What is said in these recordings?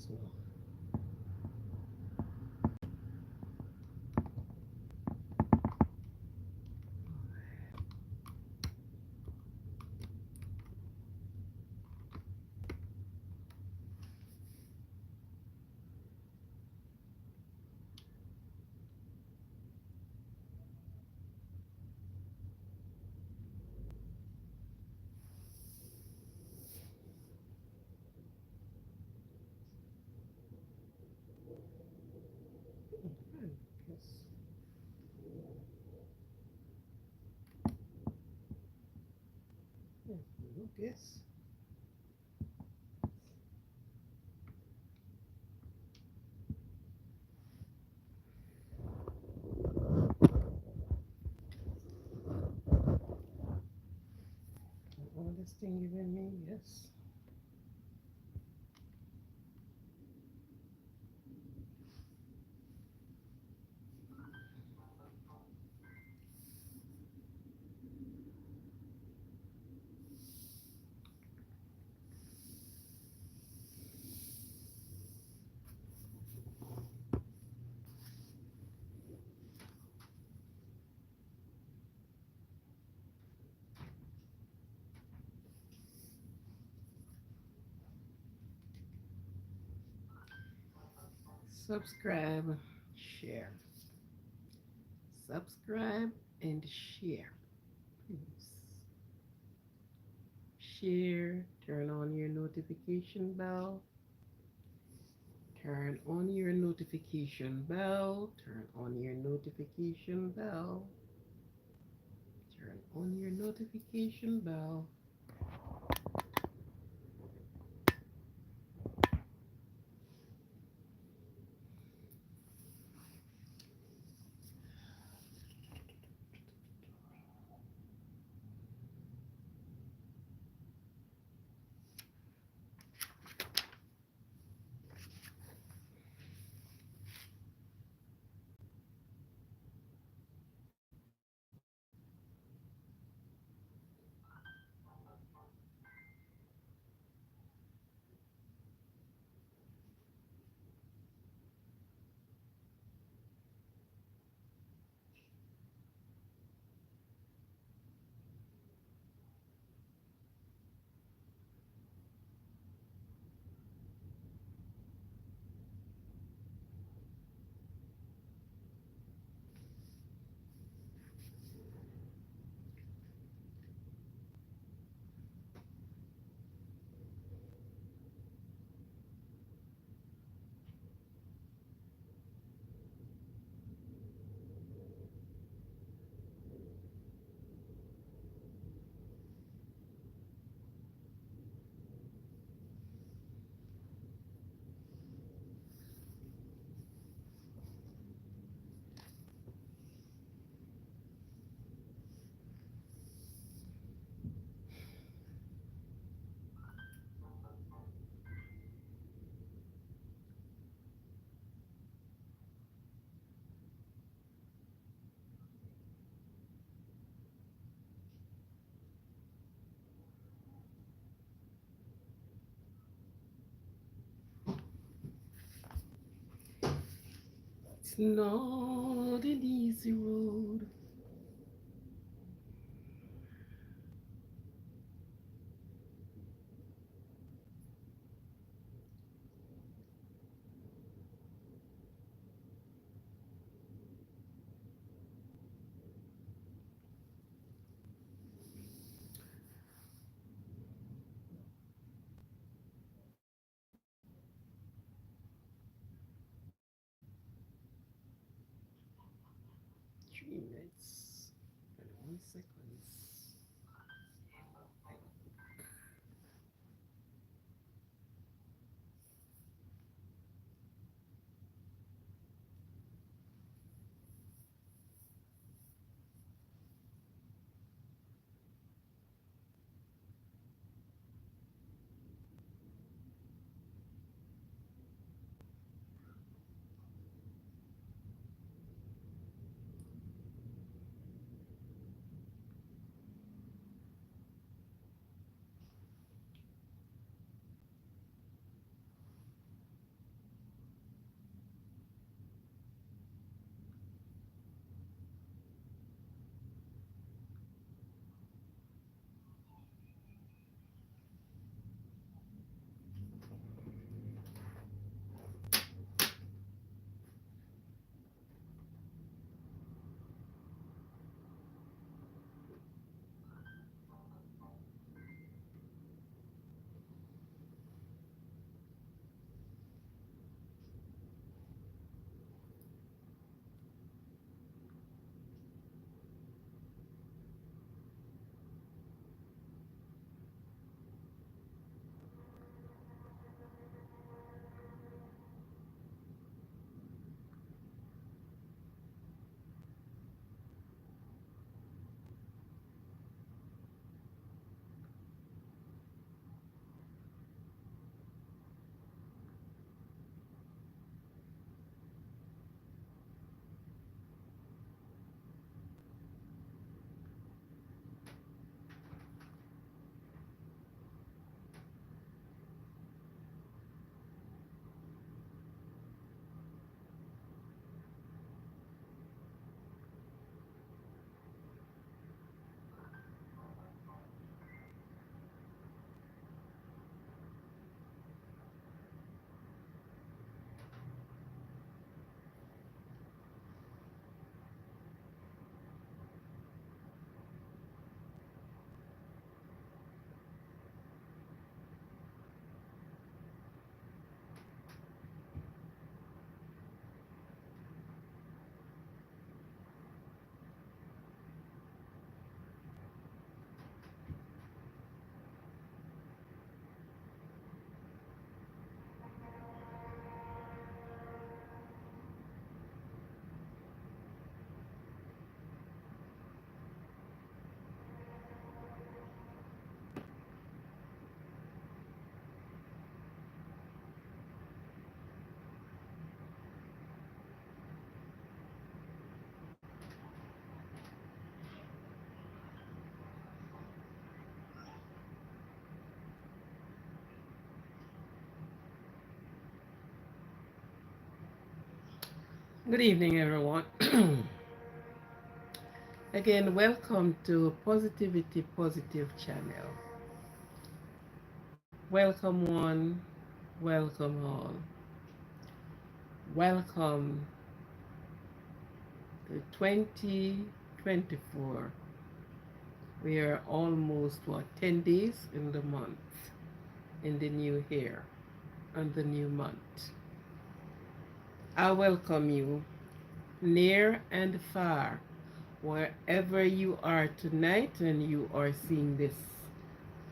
now. Yes. Yes. All this thing giving me, yes. Subscribe, share. Subscribe and share. Please. Share, turn on your notification bell. Turn on your notification bell. Turn on your notification bell. Turn on your notification bell. It's not an easy road. Three minutes and 1 seconds. Good evening, everyone. Again, welcome to Positivity Positive channel. Welcome one, welcome all. Welcome to 2024. We are almost 10 days in the month, in the new year, and the new month. I welcome you near and far, wherever you are tonight and you are seeing this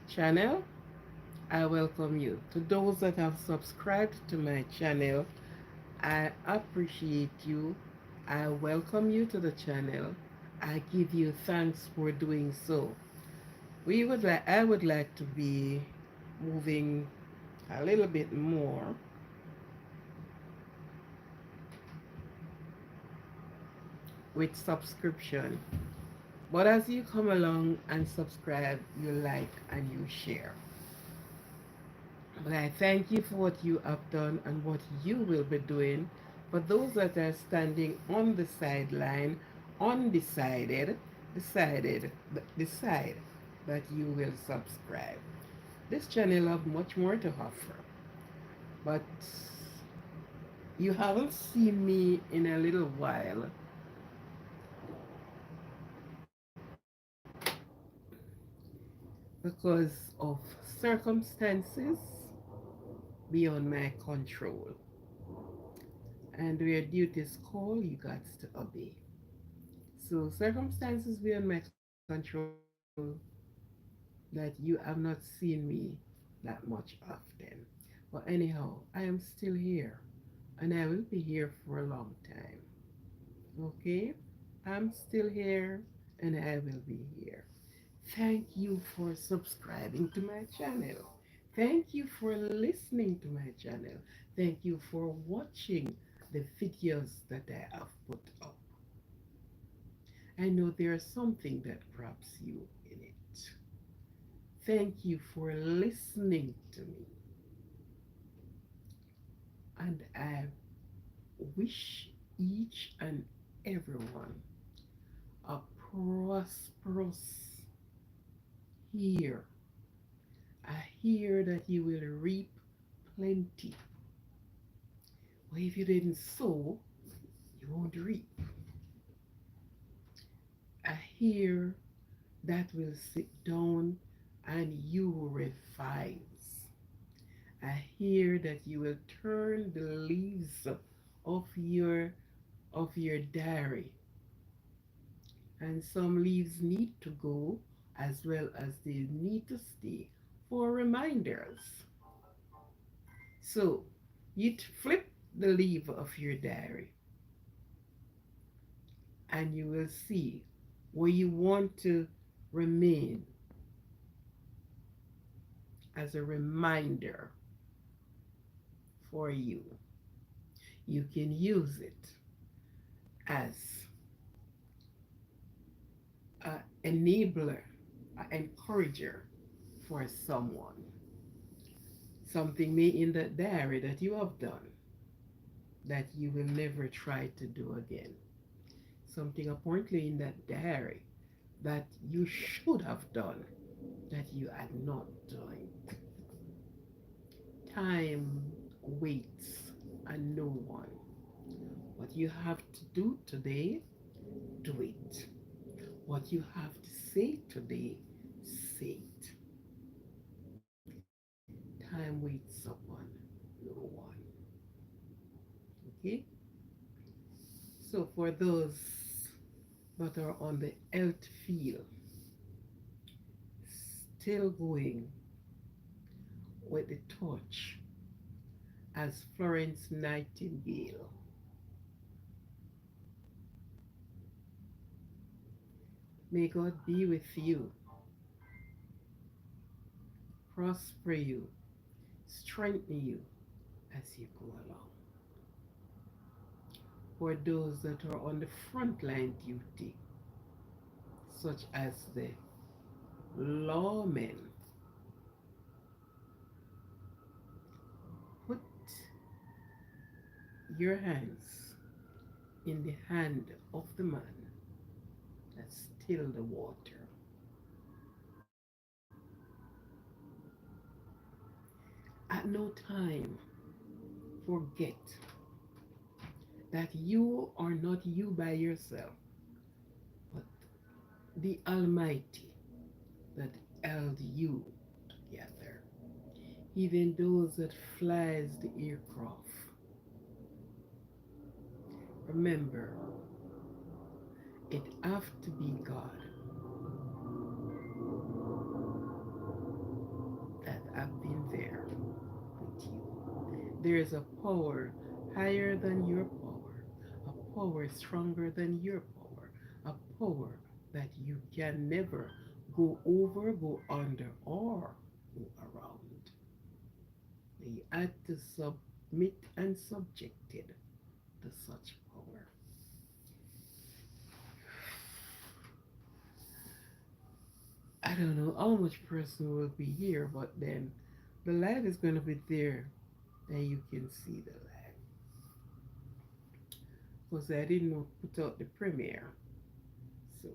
channel. I welcome you. To those that have subscribed to my channel, I appreciate you. I welcome you to the channel. I give you thanks for doing so. I would like to be moving a little bit more with subscription. But as you come along and subscribe, you like and you share. But I thank you for what you have done and what you will be doing. For those that are standing on the sideline, undecided, decide that you will subscribe. This channel have much more to offer, but you haven't seen me in a little while because of circumstances beyond my control. And where duties call, you got to obey. So circumstances beyond my control that you have not seen me that much often. But anyhow, I am still here and I will be here for a long time. Okay? I'm still here and I will be here. Thank you for subscribing to my channel. Thank you for listening to my channel. Thank you for watching the videos that I have put up. I know there's something that grabs you in it. Thank you for listening to me. And I wish each and everyone a prosperous year. I hear that you will reap plenty. Well, if you didn't sow, you won't reap. I hear that will sit down and you will revise. I hear that you will turn the leaves of your diary, and some leaves need to go as well as they need to stay for reminders. So you flip the leaf of your diary and you will see where you want to remain as a reminder for you. You can use it as an enabler, an encourager for someone. Something may in that diary that you have done that you will never try to do again. Something apparently in that diary that you should have done that you had not done. Time waits on no one. What you have to do today, do it. What you have to say today, say it. Time waits upon no one. Okay? So for those that are on the health field, still going with the torch as Florence Nightingale, may God be with you, prosper you, strengthen you as you go along. For those that are on the front line duty, such as the lawmen, put your hands in the hand of the man that still the water. At no time forget that you are not you by yourself, but the Almighty that held you together. Even those that flies the aircraft. Remember, it have to be God that have been there with you. There is a power higher than your power, a power stronger than your power, a power that you can never go over, go under, or go around. You had to submit and subjected to such power. I don't know how much person will be here, but then the light is going to be there and you can see the light. Because I didn't put out the premiere. So,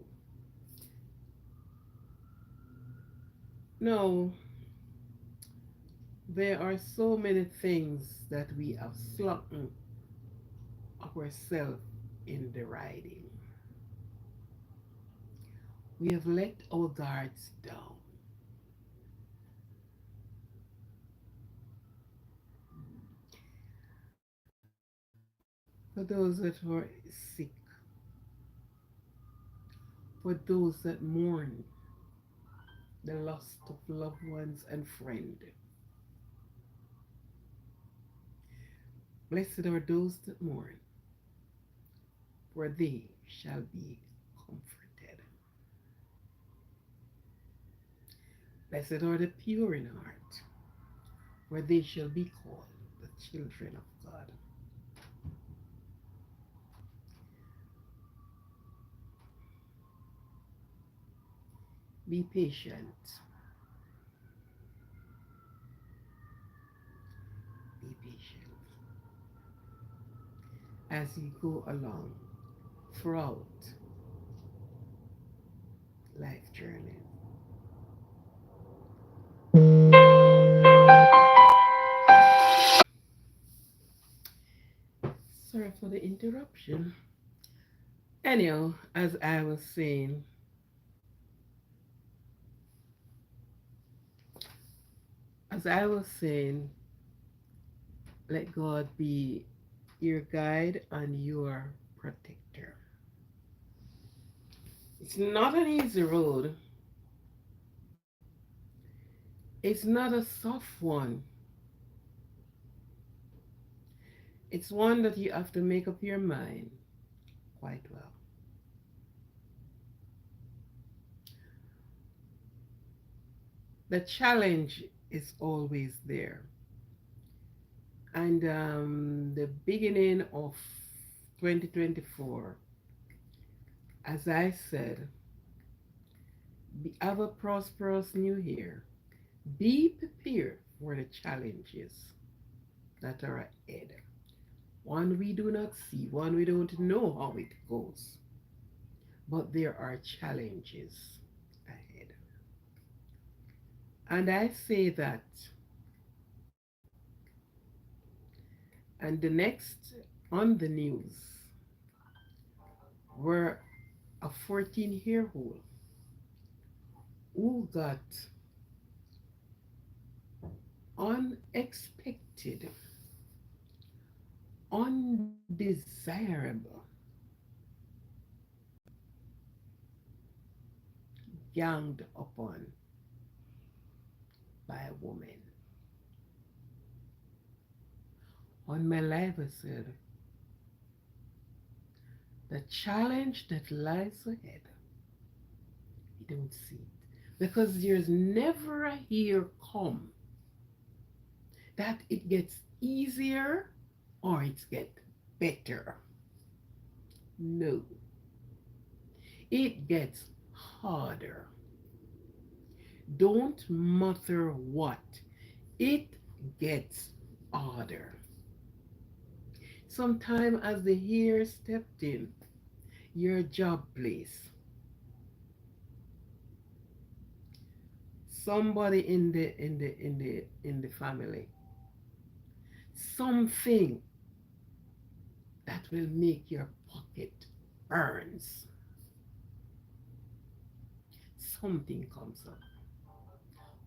no, there are so many things that we have slung ourselves in the riding. We have let our guards down. For those that were sick, for those that mourn the loss of loved ones and friends. Blessed are those that mourn, for they shall be comforted. Blessed are the pure in heart, for they shall be called the children of God. Be patient. Be patient as you go along throughout life journey. Sorry for the interruption. Anyhow, as I was saying, let God be your guide and your protector. It's not an easy road. It's not a soft one. It's one that you have to make up your mind quite well. The challenge is always there. And the beginning of 2024, as I said, have a prosperous new year. Be prepared for the challenges that are ahead. One we do not see, one we don't know how it goes, but there are challenges ahead. And I say that, and the next on the news were a 14-year-old who got unexpected, undesirable, ganged upon by a woman. On my life, I said, the challenge that lies ahead, you don't see it. Because there's never a year come that it gets easier or it gets better. No, it gets harder. Don't matter what, it gets harder. Sometime as the year stepped in, your job place, somebody in the family, something that will make your pocket burns. Something comes up.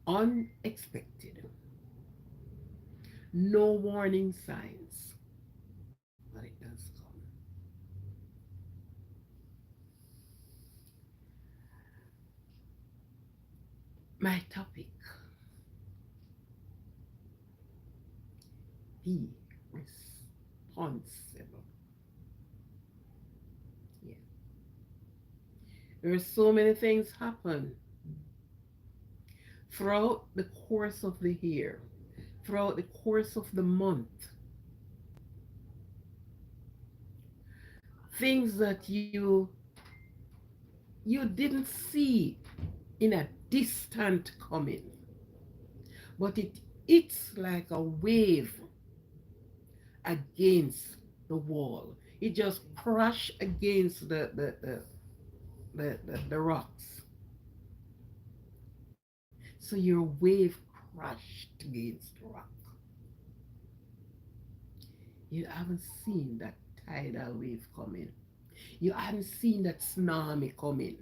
Unexpected. No warning signs. But it does come. My topic. Be responsible. Yeah. There are so many things happen throughout the course of the year, throughout the course of the month. Things that you didn't see in a distant coming, but it's like a wave against the wall. It just crashed against the rocks. So your wave crashed against the rock. You haven't seen that tidal wave coming. You hadn't seen that tsunami coming.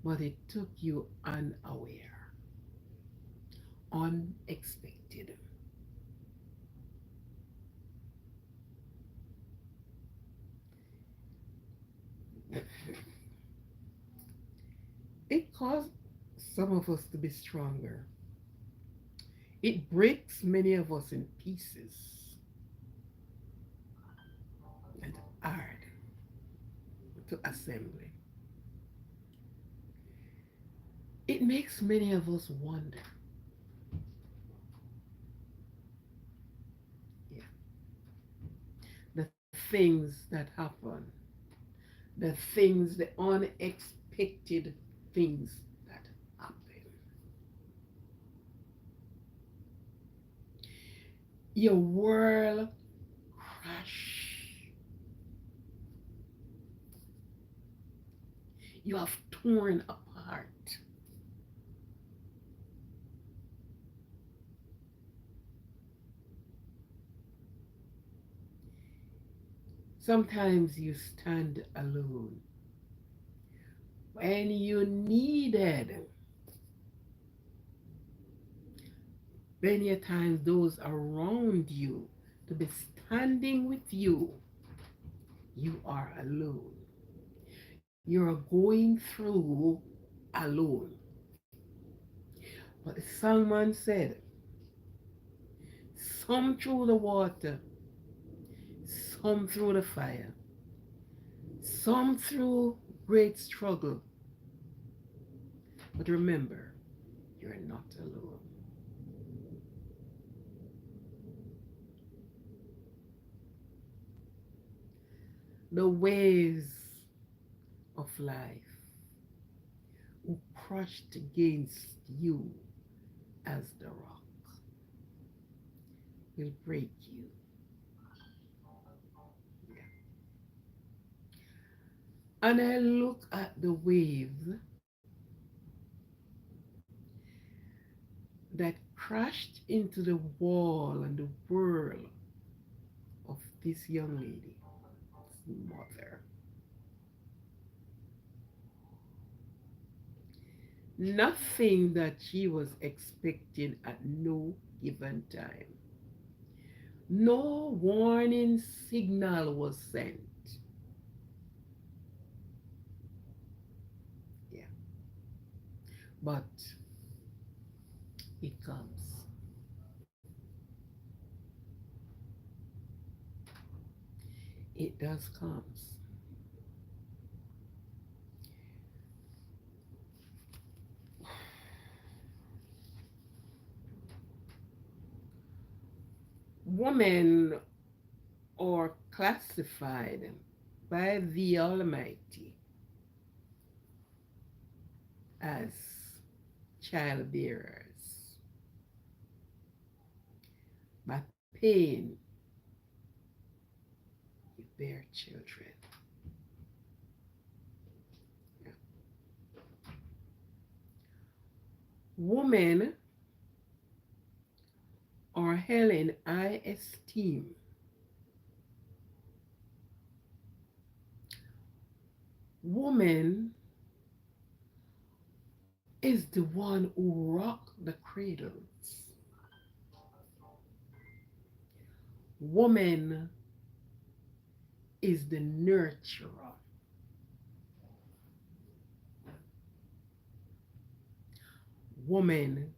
But it took you unaware, unexpected. It caused some of us to be stronger. It breaks many of us in pieces and hard to assemble. It makes many of us wonder, yeah, the things that happen, the things, the unexpected things that happen. Your world crash. You have torn apart. Sometimes you stand alone when you needed. Many times those around you to be standing with you, you are alone. You're going through alone. But the songman said, some through the water, some through the fire, some through great struggle. But remember, you're not alone. The waves of life who crushed against you as the rock will break you. Yeah. And I look at the waves that crashed into the wall and the world of this young lady's mother. Nothing that she was expecting at no given time. No warning signal was sent. Yeah. But it comes. It does comes. Women are classified by the Almighty as childbearers by parents. pain you bear children. Yeah. Women are held in high esteem. Woman is the one who rock the cradles. Woman is the nurturer. Woman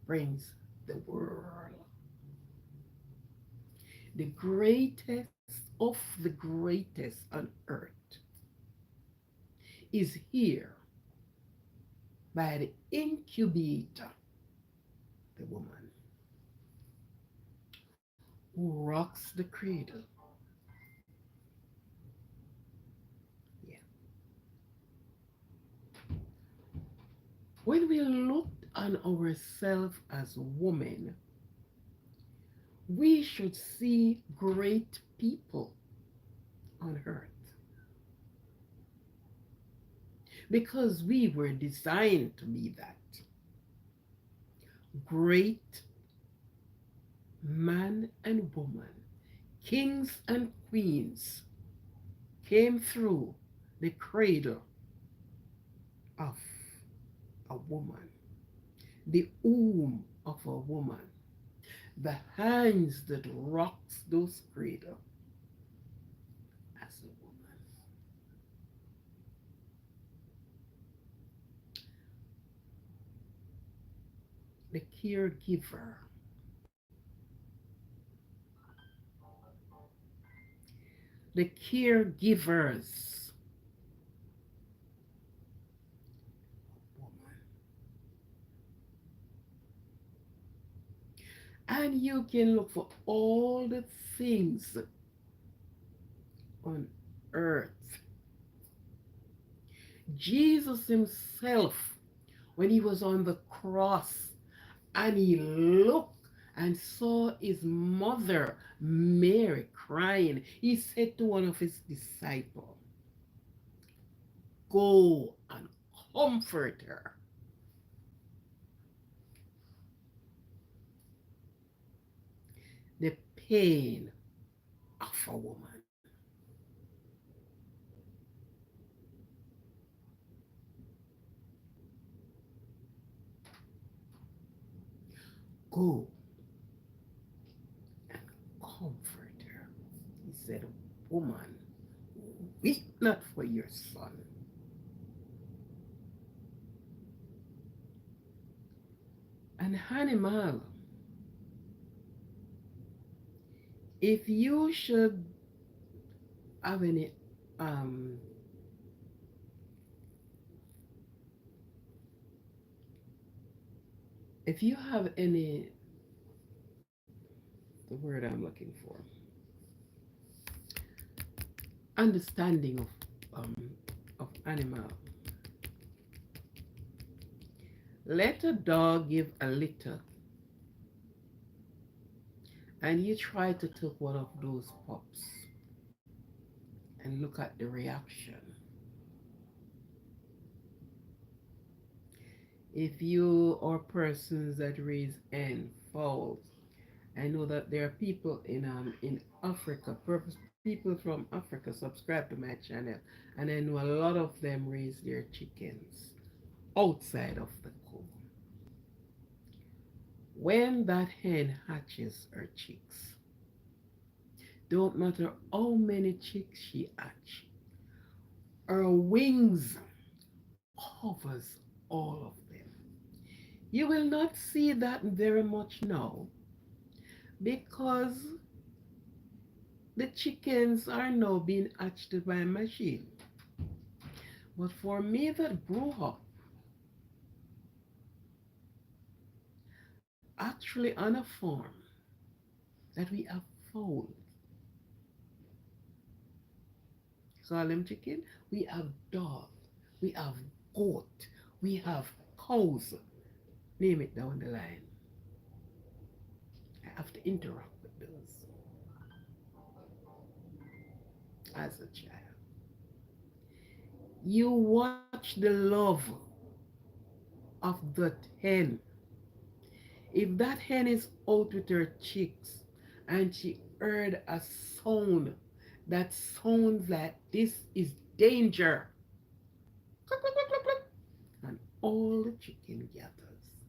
brings the world. The greatest of the greatest on earth is here by the incubator, the woman who rocks the cradle. Yeah. When we look on ourselves as women, we should see great people on earth because we were designed to be that. Great man and woman, kings and queens came through the cradle of a woman, the womb of a woman, the hands that rocks those cradle as a woman. The caregiver, the caregivers, woman. And you can look for all the things on earth. Jesus himself, when he was on the cross and he looked and saw his mother, Mary, crying, he said to one of his disciples, go and comfort her. The pain of a woman. Go and comfort her. He said, woman, weep not for your son. An animal, if you should have any um if you have any the word I'm looking for understanding of animal, let a dog give a litter and you try to take one of those pups and look at the reaction. If you are persons that raise hen, fowls, I know that there are people in Africa, people from Africa subscribe to my channel, and I know a lot of them raise their chickens outside of the coop. When that hen hatches her chicks, don't matter how many chicks she hatch, her wings covers all of them. You will not see that very much now because the chickens are now being hatched by machine. But for me that grew up actually on a farm that we have fowl, call them chicken, we have dog, we have goat, we have cows, name it down the line. have to interact with those as a child. You watch the love of the hen. If that hen is out with her chicks and she heard a sound that sounds like this is danger, and all the chicken gathers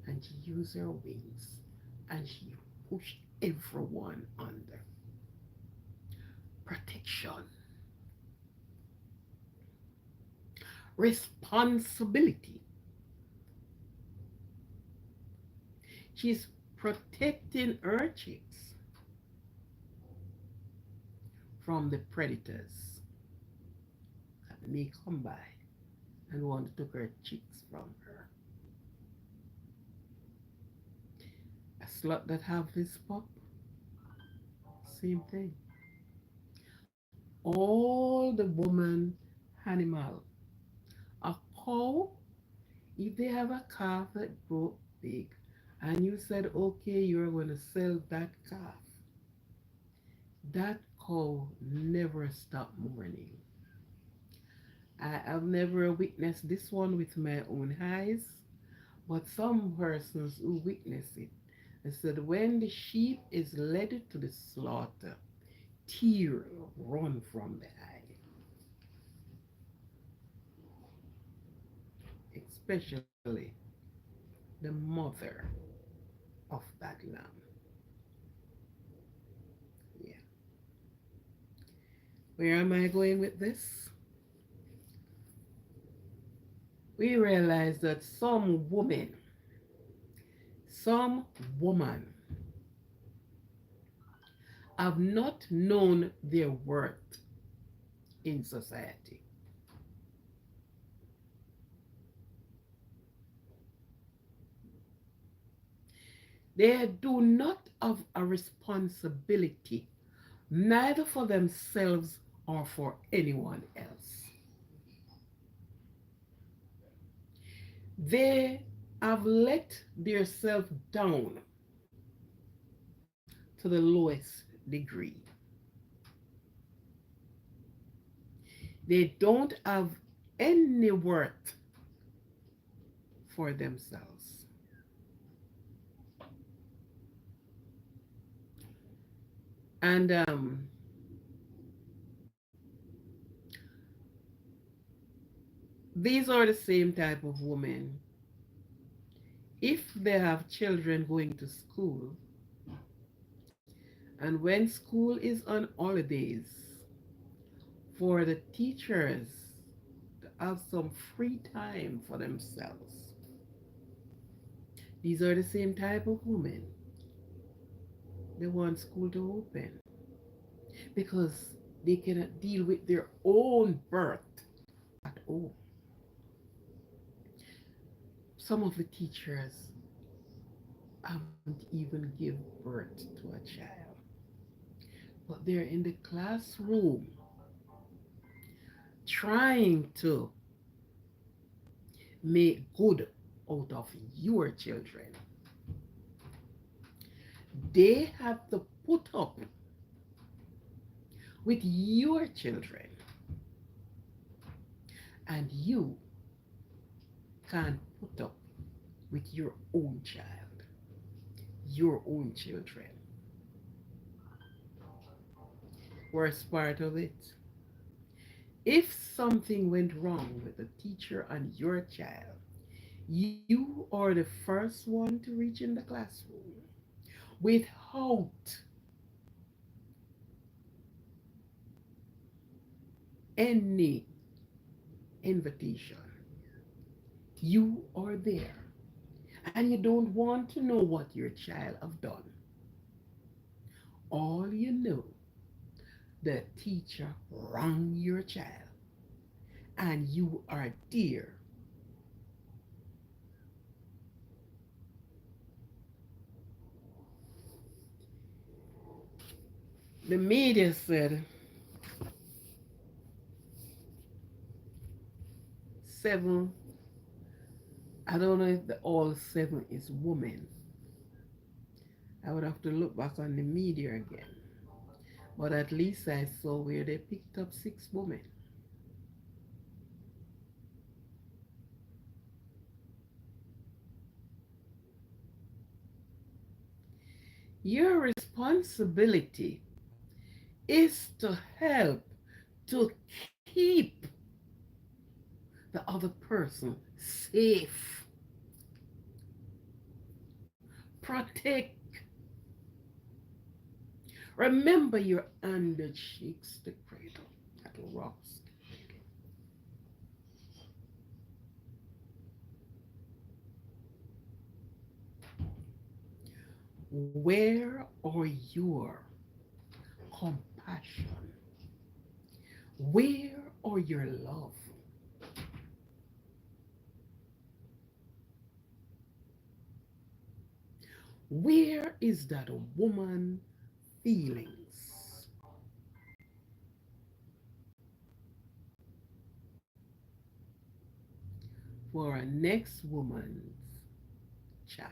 and she uses her wings and she push everyone under protection, responsibility. She's protecting her chicks from the predators that may come by and want to take her chicks from her. A slut that have this pup, same thing. All the woman animal, a cow, if they have a calf that grow big, and you said, okay, you're going to sell that calf, that cow never stop mourning. I have never witnessed this one with my own eyes, but some persons who witness it, they said when the sheep is led to the slaughter, tears run from the eye, especially the mother of that lamb. Yeah. Where am I going with this? We realize that some women have not known their worth in society. They do not have a responsibility, neither for themselves or for anyone else. They have let themselves down to the lowest degree. They don't have any worth for themselves. And these are the same type of women. If they have children going to school, and when school is on holidays, for the teachers to have some free time for themselves, these are the same type of women. They want school to open because they cannot deal with their own birth at home. Some of the teachers haven't even give birth to a child, but they're in the classroom trying to make good out of your children. They have to put up with your children, and you can't put up with your own child, your own children. Worst part of it, if something went wrong with the teacher and your child, you are the first one to reach in the classroom without any invitation. You are there and you don't want to know what your child have done. All you know, the teacher wrong your child and you are there. The media said seven, I don't know if the all seven is women, I would have to look back on the media again. But at least I saw where they picked up 6 women. Your responsibility is to help to keep the other person safe. Protect. Remember your under shakes the cradle. That rocks the cradle. Where are your compassion? Where are your love? Where is that woman feelings for a next woman's child?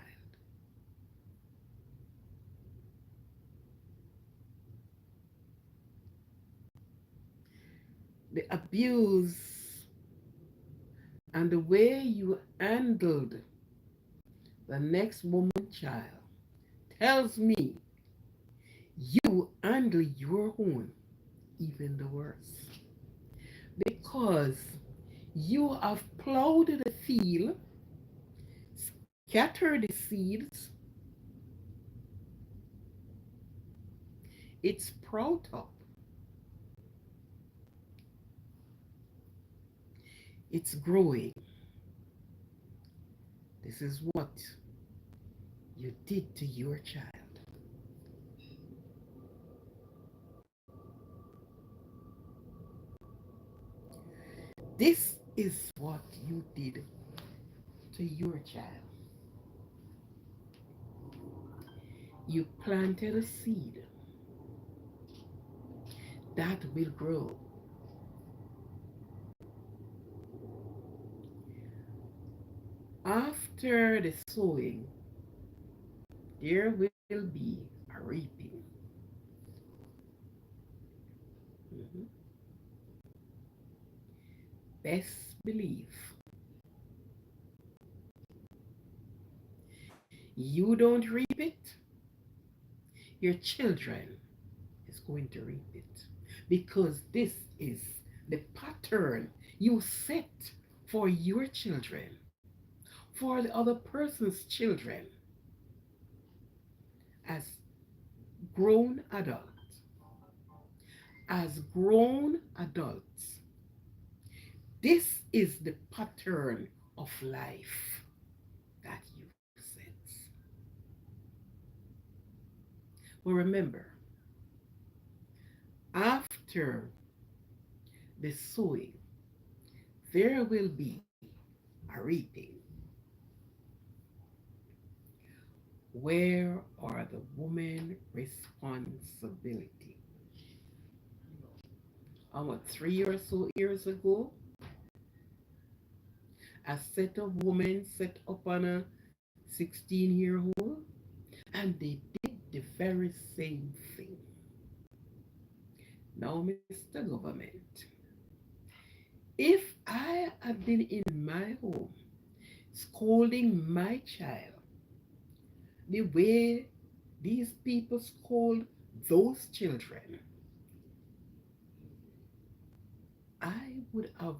The abuse and the way you handled the next woman's child tells me you handle your own even the worse. Because you have plowed the field, scattered the seeds, it's sprout up, it's growing. This is what you did to your child. This is what you did to your child. You planted a seed that will grow. After the sowing, there will be a reaping. Mhm. Best believe you don't reap it, your children is going to reap it. Because this is the pattern you set for your children, for the other person's children as grown adults. As grown adults, this is the pattern of life that you set. But remember, after the sowing, there will be a reaping. Where are the woman's responsibility? 3 or so years ago, a set of women set up on a 16-year-old and they did the very same thing. Now, Mr. Government, if I had been in my home scolding my child the way these people scold those children, I would have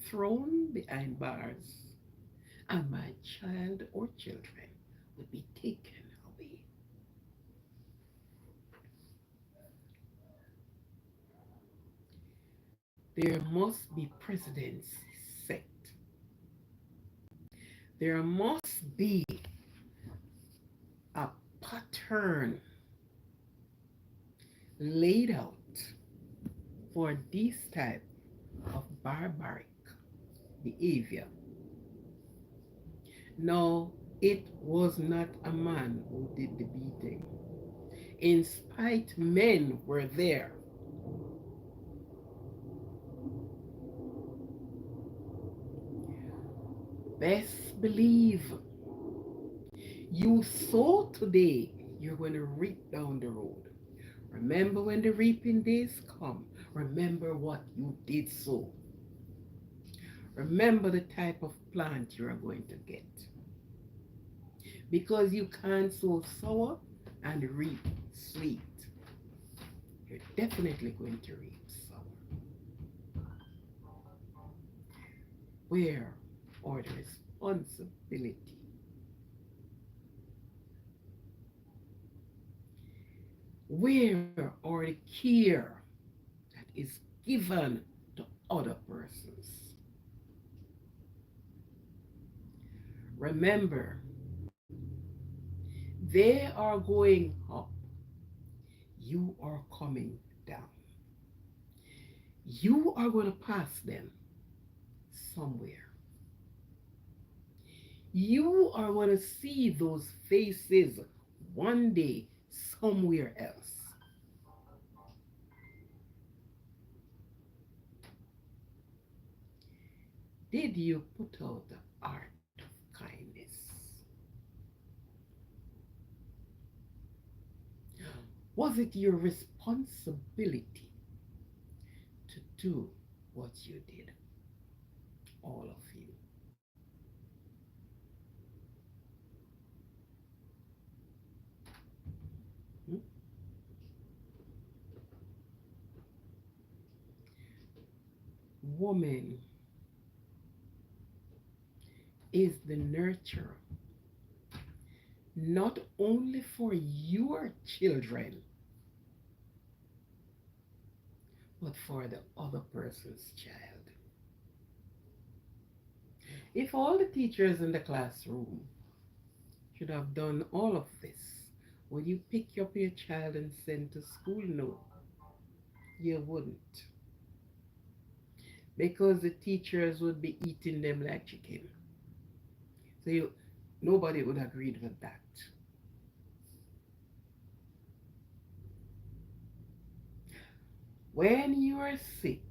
thrown behind bars and my child or children would be taken away. There must be precedents set. There must be a pattern laid out for this type of barbaric behavior. No, it was not a man who did the beating. In spite, men were there. Best believe you sow today you're going to reap down the road. Remember when the reaping days come. Remember what you did sow. Remember the type of plant you are going to get. Because you can't sow sour and reap sweet. You're definitely going to reap sour. Where are the responsibility? Where are the care that is given to other persons? Remember, they are going up, you are coming down. You are going to pass them somewhere. You are going to see those faces one day somewhere else. Did you put out the art of kindness? Was it your responsibility to do what you did? All of you. Hmm? Woman is the nurturer, not only for your children, but for the other person's child. If all the teachers in the classroom should have done all of this, would you pick up your child and send to school? No, you wouldn't. Because the teachers would be eating them like chicken. So nobody would agree with that. When you are sick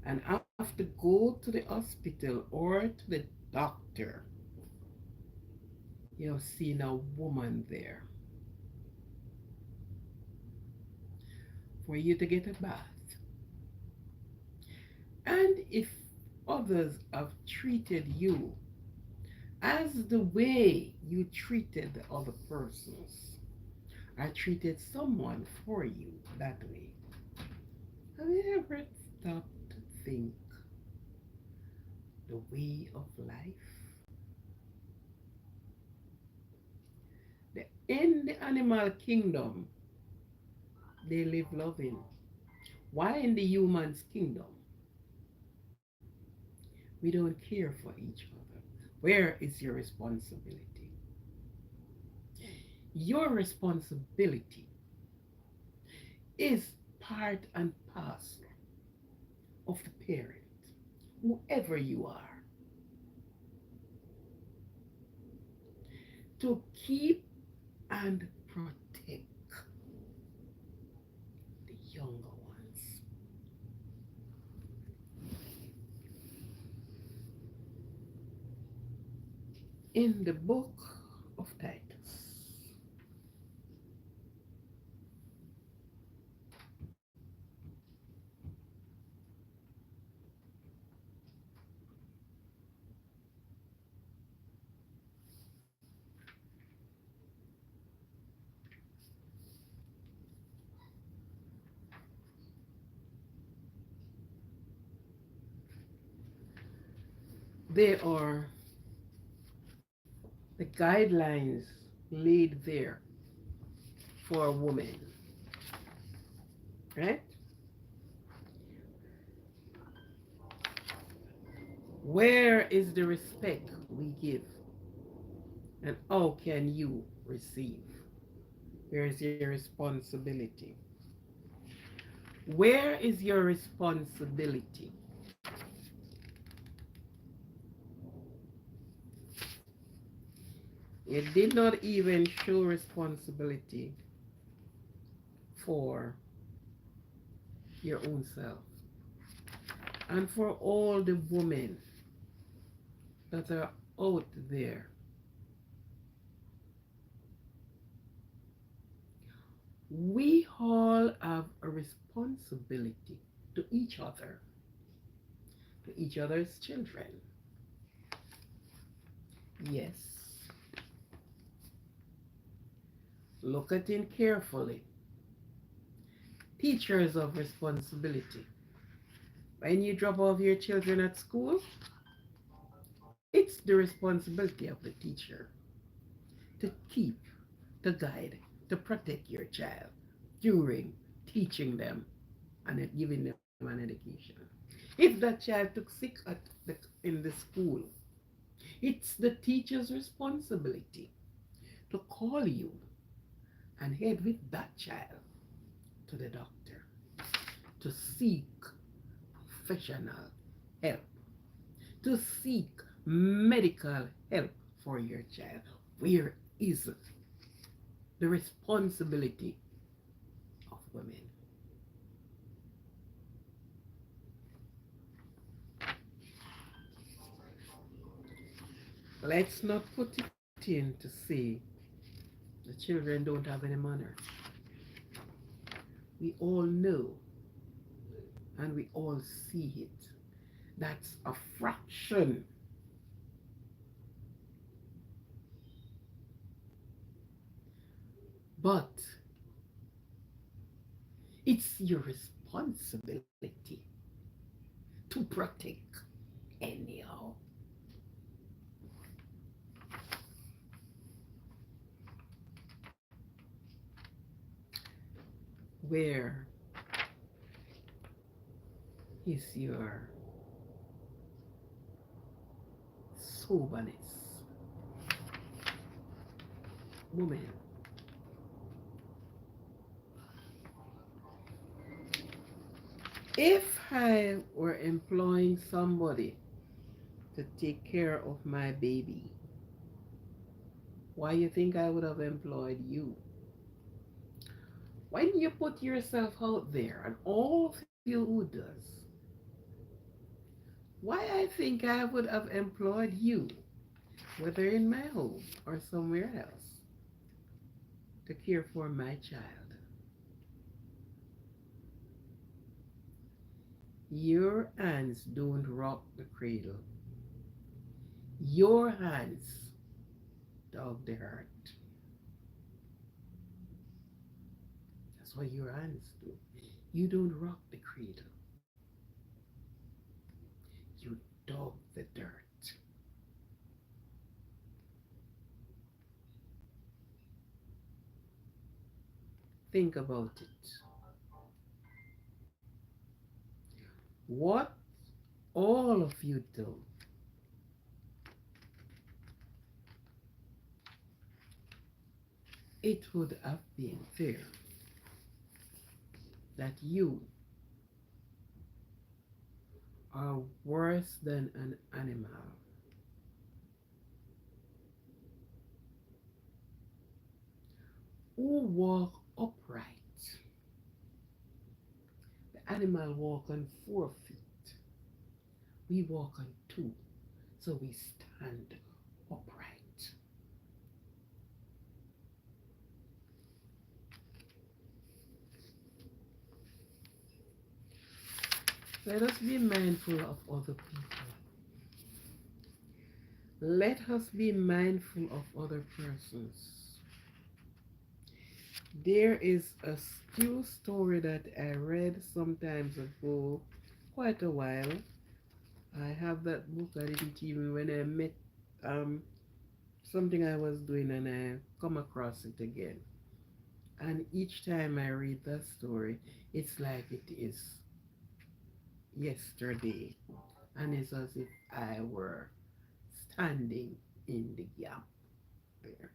and have to go to the hospital or to the doctor, you have seen a woman there for you to get a bath. And if others have treated you as the way you treated the other persons, I treated someone for you that way. Have you ever stopped to think the way of life? In the animal kingdom, they live loving. While in the human's kingdom, we don't care for each other. Where is your responsibility? Your responsibility is part and parcel of the parent, whoever you are, to keep and protect the younger ones. In the book of Titus, there are the guidelines laid there for a woman, right? Where is the respect we give? And how can you receive? Where is your responsibility? Where is your responsibility? It did not even show responsibility for your own self. And for all the women that are out there We all have a responsibility to each other, to each other's children. Yes, look at it carefully. Teachers of responsibility. When you drop off your children at school, it's the responsibility of the teacher to keep, to guide, to protect your child during teaching them and giving them an education. If that child took sick in the school, it's the teacher's responsibility to call you and head with that child to the doctor to seek professional help, to seek medical help for your child. Where is the responsibility of women? Let's not put it in to say the children don't have any manners. We all know and we all see it. That's a fraction. But it's your responsibility to protect anyhow. Where is your soberness? Woman, if I were employing somebody to take care of my baby, why you think I would have employed you? When you put yourself out there, and all of you who does, why I think I would have employed you, whether in my home or somewhere else, to care for my child. Your hands don't rock the cradle. Your hands dog the heart. That's what your hands do. You don't rock the cradle. You dog the dirt. Think about it. What all of you do, it would have been fair that you are worse than an animal who walk upright. The animal walk on 4 feet. We walk on two, so we stand upright. Let us be mindful of other people. Let us be mindful of other persons. There is a still story that I read sometimes ago, quite a while. I have that book. I didn't even when I met um, something I was doing and I come across it again. And each time I read that story, it's like it is yesterday, and it's as if I were standing in the gap there.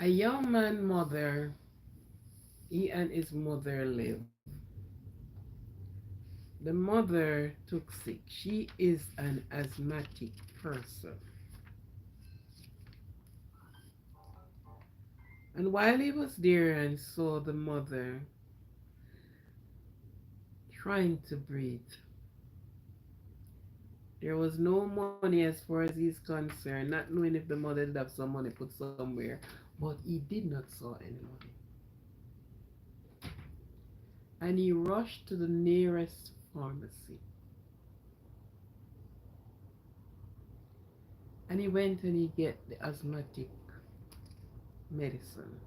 A young man mother, he and his mother live. The mother took sick. She is an asthmatic person. And while he was there and saw the mother trying to breathe, there was no money as far as he's concerned, not knowing if the mother did have some money put somewhere, but he did not saw any money. And he rushed to the nearest pharmacy. And he went and he get the asthmatic medicine.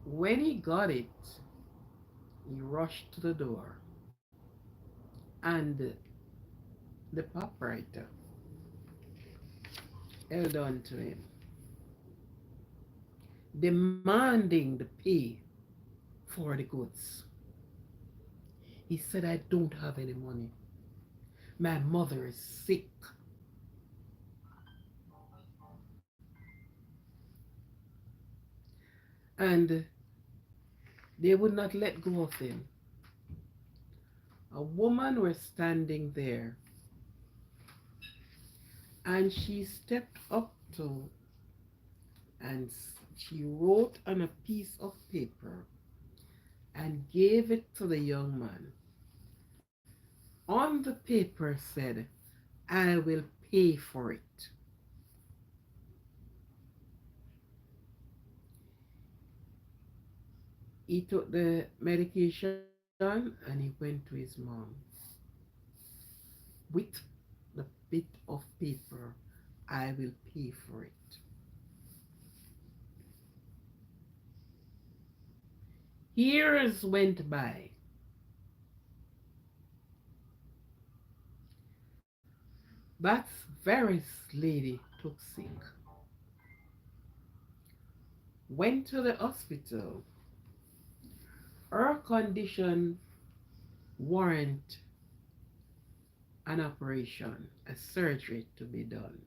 When he got it, he rushed to the door and the proprietor held on to him, demanding the pay for the goods. He said, I don't have any money. My mother is sick. And they would not let go of him. A woman was standing there and she stepped up to and she wrote on a piece of paper and gave it to the young man. On the paper said, I will pay for it. He took the medication and he went to his mom with the bit of paper. I will pay for it. Years went by. That very lady took sick, went to the hospital. Her condition warrant an operation, a surgery to be done.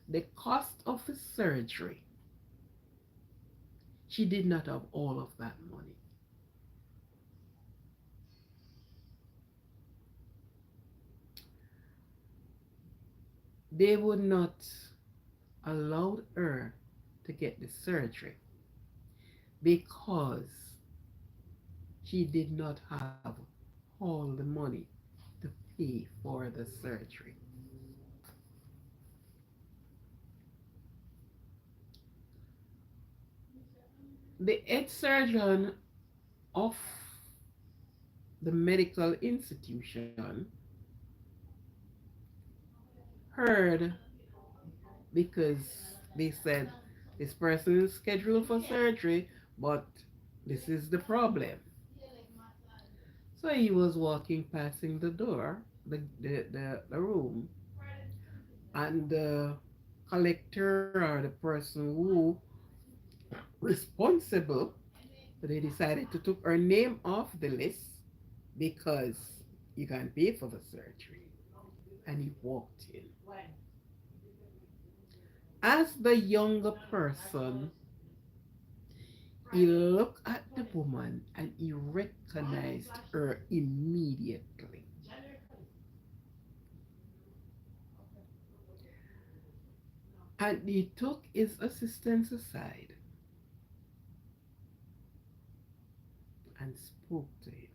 The cost of the surgery, she did not have all of that money. They would not allow her to get the surgery because she did not have all the money to pay for the surgery. The head surgeon of the medical institution heard because they said this person is scheduled for surgery, but this is the problem. So he was walking, passing the door, the room, and the collector or the person who responsible, they decided to took her name off the list because you can pay for the surgery. And he walked in. As the younger person, he looked at the woman and he recognized her immediately. And he took his assistant aside and spoke to him.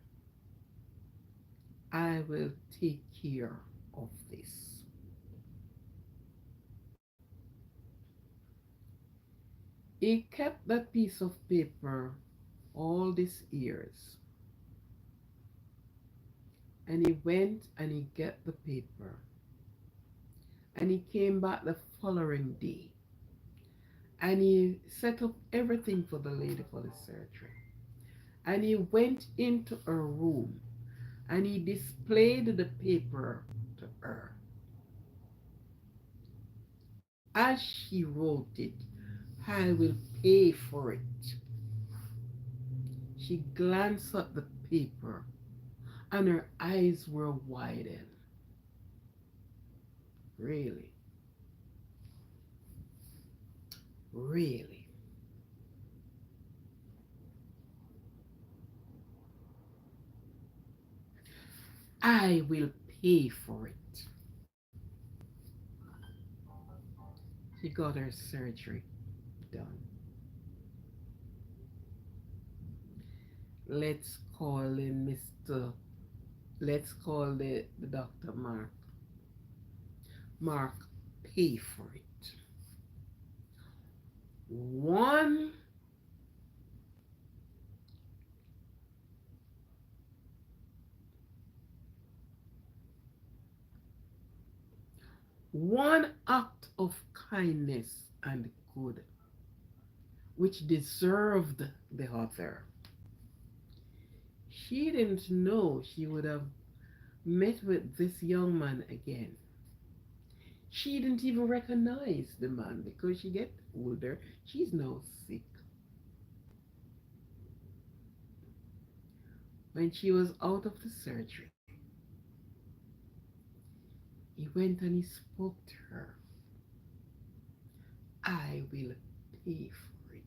I will take care of this. He kept that piece of paper all these years. And he went and he got the paper. And he came back the following day. And he set up everything for the lady for the surgery. And he went into her room and he displayed the paper to her. As she wrote it, I will pay for it. She glanced at the paper and her eyes were widened. Really? Really? I will pay for it. She got her surgery done. Let's call in Mr. Let's call the doctor Mark. Mark, pay for it. One one act of kindness and good, which deserved the other. She didn't know she would have met with this young man again. She didn't even recognize the man because she get older. She's now sick. When she was out of the surgery, he went and he spoke to her. I will pay for it.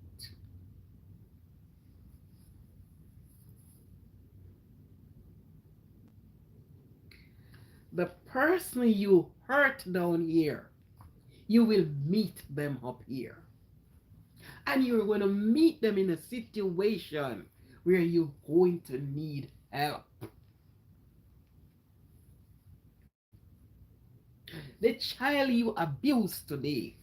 The person you hurt down here, you will meet them up here. And you're going to meet them in a situation where you're going to need help. The child you abuse today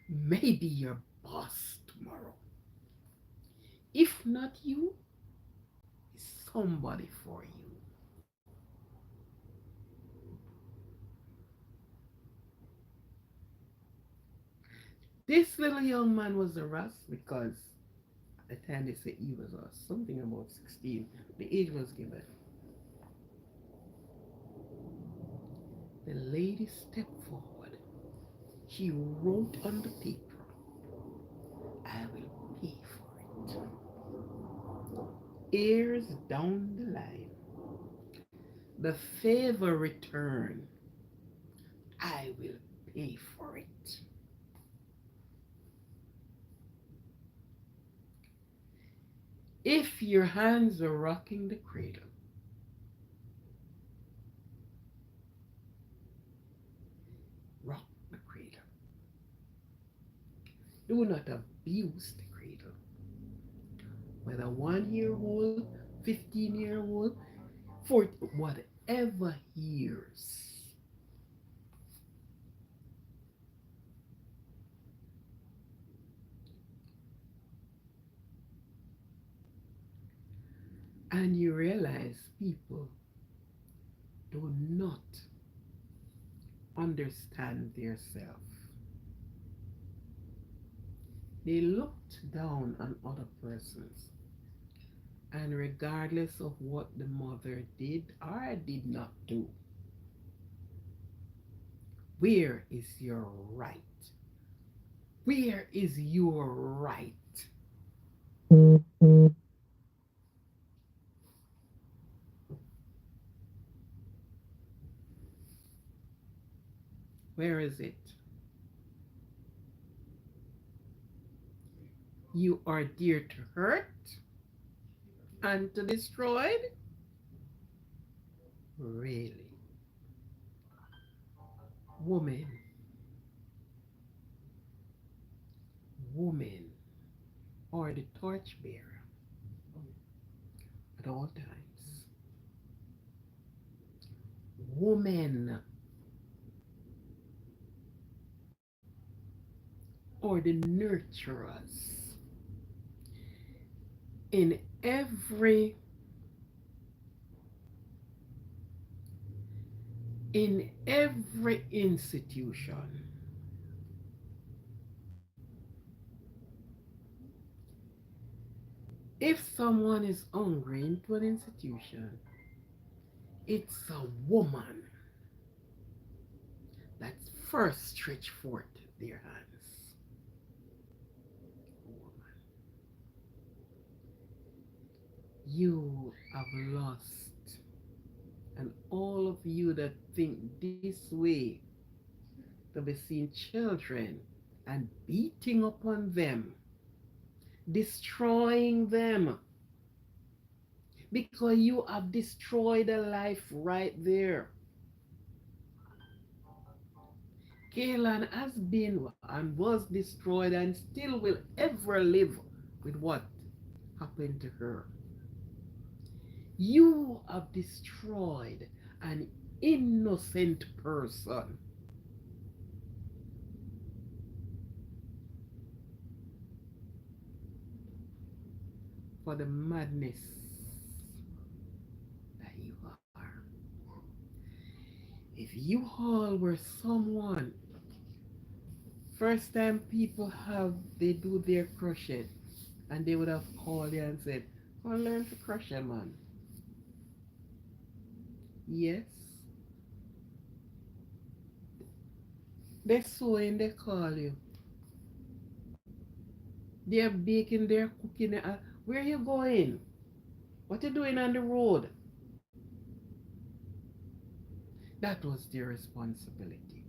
may be your boss tomorrow. If not you, somebody for you. This little young man was harassed because at the time they said he was something about 16. The age was given. The lady stepped forward. She wrote on the paper, I will pay for it. Years down the line, the favor return, I will pay for it. If your hands are rocking the cradle, rock the cradle. Do not abuse the cradle. Whether 1 year old, 15-year old, for whatever years. And you realize people do not understand themselves. They looked down on other persons, and regardless of what the mother did or did not do, where is your right? Where is your right? Where is it? You are dear to hurt and to destroy? Really? Woman, woman are the torchbearer at all times. Woman are the nurturers in every institution. If someone is hungry into an institution, it's a woman that first stretch forth their hands. Woman. You have lost, and all of you that think this way to be seeing children and beating upon them, destroying them, because you have destroyed a life right there. Kalan has been and was destroyed and still will ever live with what happened to her. You have destroyed an innocent person for the madness that you are. If you all were someone, first time people have they do their crochet, and they would have called you and said, "Go learn to crochet, man." Yes, they're sewing, they call you. They're baking, they're cooking. Where you going? What you doing on the road? That was their responsibility.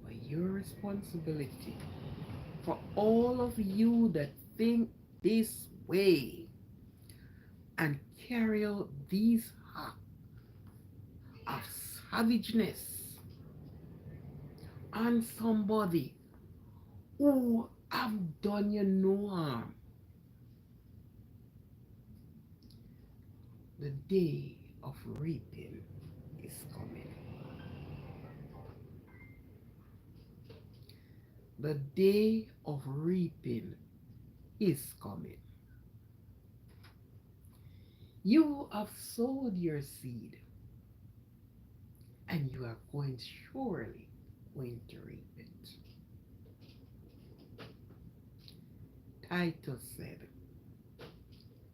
But your responsibility for all of you that think this way and carry out these acts of savageness on somebody who have done you no harm. The day of reaping is coming. The day of reaping is coming. You have sowed your seed, and you are going surely going to reap it. Titus said,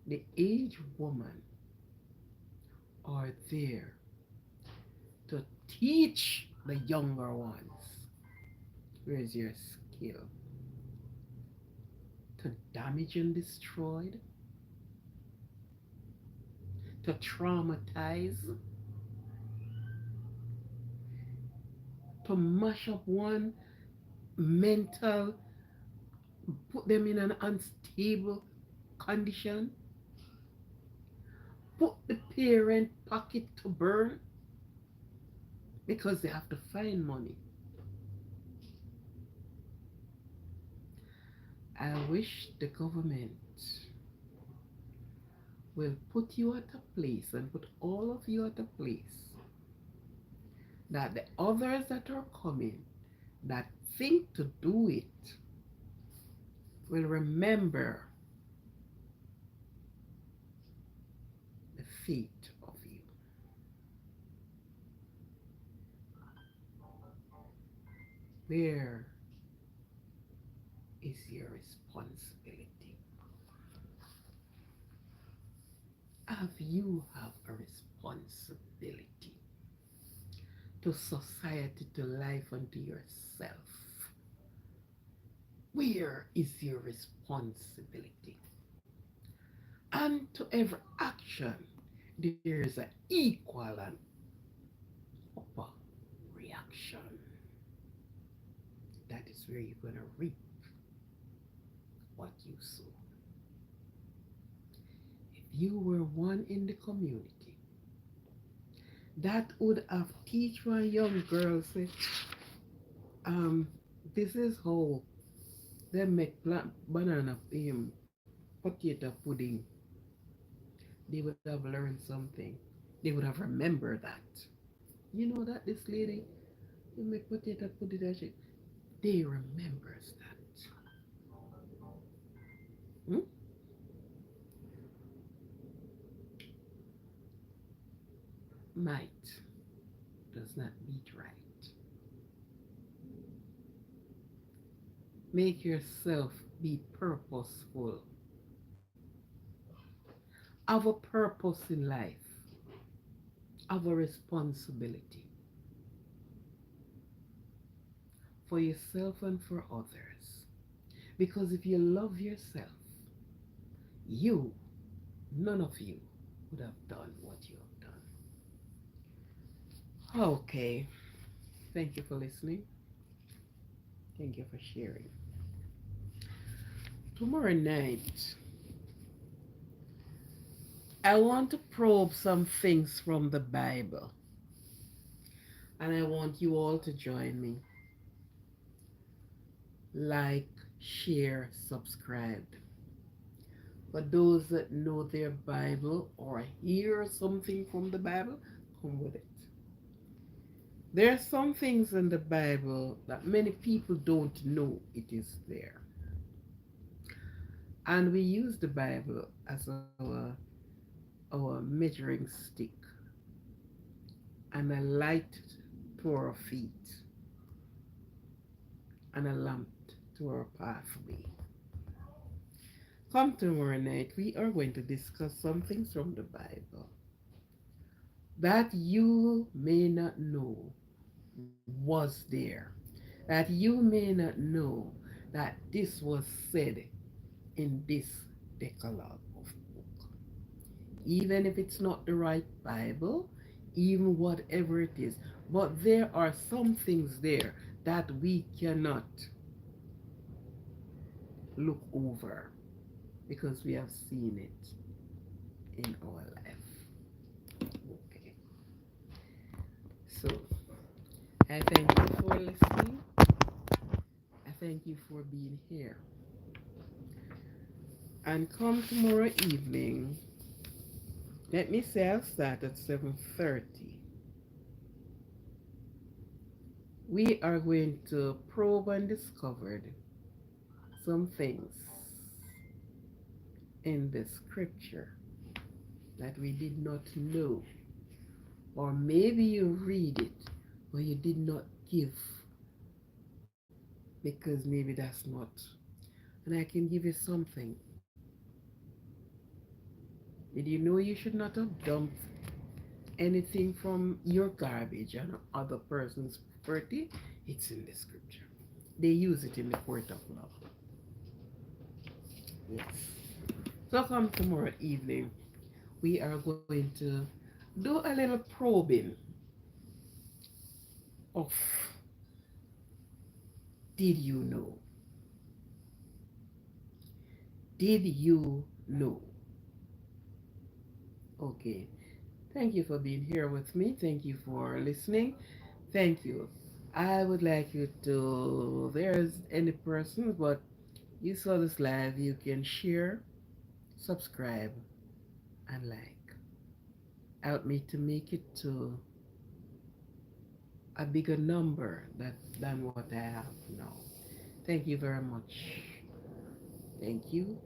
the aged woman are there to teach the younger ones. Where's your skill? To damage and destroy, to traumatize, to mash up one mental, put them in an unstable condition, put the parent pocket to burn because they have to find money. I wish the government will put you at a place and put all of you at a place that the others that are coming that think to do it will remember the fate of you. Where is your responsibility? Have you have a responsibility to society, to life, and to yourself? Where is your responsibility? And to every action, there is an equal and upper reaction. That is where you're going to reap what you sow. If you were one in the community, that would have teach my young girls, say, um, this is how they make banana potato pudding. They would have learned something. They would have remembered that. You know that this lady who make potato pudding that shit, they remembers that. Hmm? Might does not beat right. Make yourself be purposeful. Have a purpose in life. Have a responsibility for yourself and for others. Because if you love yourself, you, none of you, would have done what you have done. Okay. Thank you for listening. Thank you for sharing. Tomorrow night, I want to probe some things from the Bible. And I want you all to join me. like, share, subscribe. For those that know their Bible or hear something from the Bible, come with it. There are some things in the Bible that many people don't know it is there. And we use the Bible as our measuring stick and a light to our feet and a lamp to our pathway. Come tomorrow night, we are going to discuss some things from the Bible that you may not know was there, that you may not know that this was said in this decalogue of book. Even if it's not the right Bible, even whatever it is, but there are some things there that we cannot look over because we have seen it in our life. Okay. So I thank you for listening. I thank you for being here. And come tomorrow evening, let me say I'll start at 7:30. We are going to probe and discover some things in the scripture that we did not know. Or maybe you read it, but you did not give because maybe that's not. And I can give you something. Did you know you should not have dumped anything from your garbage on other person's property? It's in the scripture. They use it in the court of law. Yes. So come tomorrow evening, we are going to do a little probing of did you know? Did you know? Okay. Thank you for being here with me. Thank you for listening. Thank you. I would like you to, there's any person, but you saw this live, you can share, subscribe, and like. Help me to make it to a bigger number than what I have now. Thank you very much. Thank you.